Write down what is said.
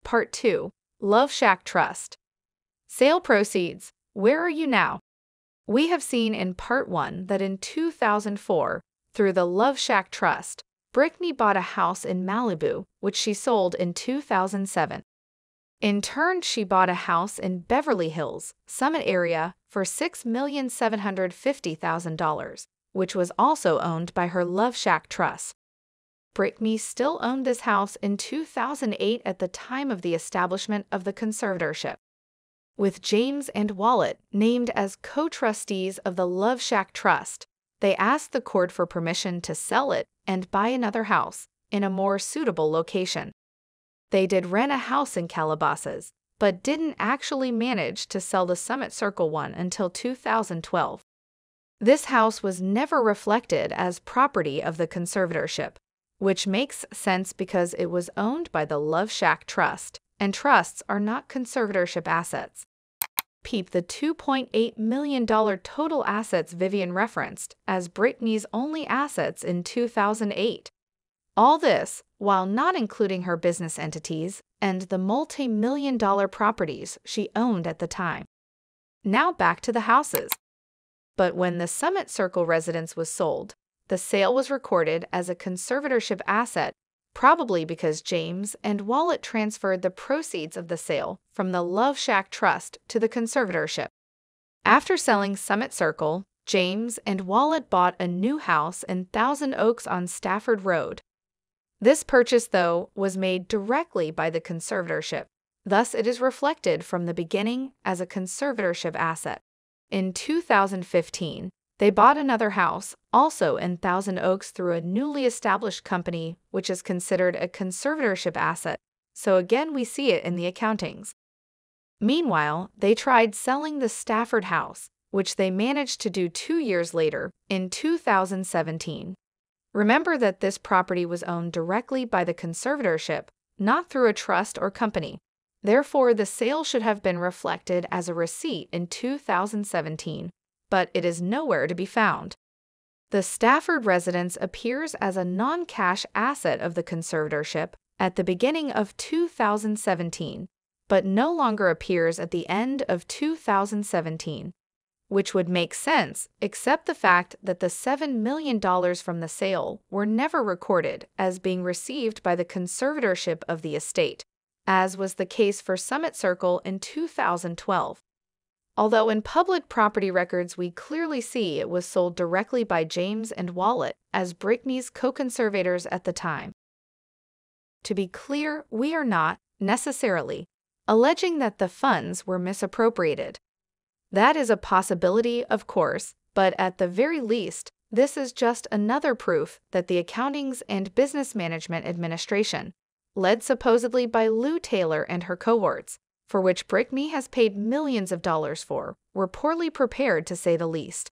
Part 2. Love Shack Trust. Sale proceeds. Where are you now? We have seen in Part 1 that in 2004, through the Love Shack Trust, Britney bought a house in Malibu, which she sold in 2007. In turn, she bought a house in Beverly Hills, Summit area, for $6,750,000, which was also owned by her Love Shack Trust. Britney still owned this house in 2008 at the time of the establishment of the conservatorship. With James and Wallet named as co-trustees of the Love Shack Trust, they asked the court for permission to sell it and buy another house in a more suitable location. They did rent a house in Calabasas, but didn't actually manage to sell the Summit Circle one until 2012. This house was never reflected as property of the conservatorship, which makes sense because it was owned by the Love Shack Trust, and trusts are not conservatorship assets. Peep the $2.8 million total assets Vivian referenced as Britney's only assets in 2008. All this while not including her business entities and the multi-million-dollar properties she owned at the time. Now back to the houses. But when the Summit Circle residence was sold, the sale was recorded as a conservatorship asset, probably because James and Wallet transferred the proceeds of the sale from the Love Shack Trust to the conservatorship. After selling Summit Circle, James and Wallet bought a new house in Thousand Oaks on Stafford Road. This purchase, though, was made directly by the conservatorship, thus it is reflected from the beginning as a conservatorship asset. In 2015, they bought another house, also in Thousand Oaks, through a newly established company, which is considered a conservatorship asset, so again we see it in the accountings. Meanwhile, they tried selling the Stafford house, which they managed to do 2 years later, in 2017. Remember that this property was owned directly by the conservatorship, not through a trust or company. Therefore, the sale should have been reflected as a receipt in 2017. But it is nowhere to be found. The Stafford residence appears as a non-cash asset of the conservatorship at the beginning of 2017, but no longer appears at the end of 2017, which would make sense except the fact that the $7 million from the sale were never recorded as being received by the conservatorship of the estate, as was the case for Summit Circle in 2012. Although in public property records we clearly see it was sold directly by James and Wallet as Britney's co-conservators at the time. To be clear, we are not, necessarily, alleging that the funds were misappropriated. That is a possibility, of course, but at the very least, this is just another proof that the Accountings and Business Management Administration, led supposedly by Lou Taylor and her cohorts, for which Britney has paid millions of dollars for, were poorly prepared to say the least.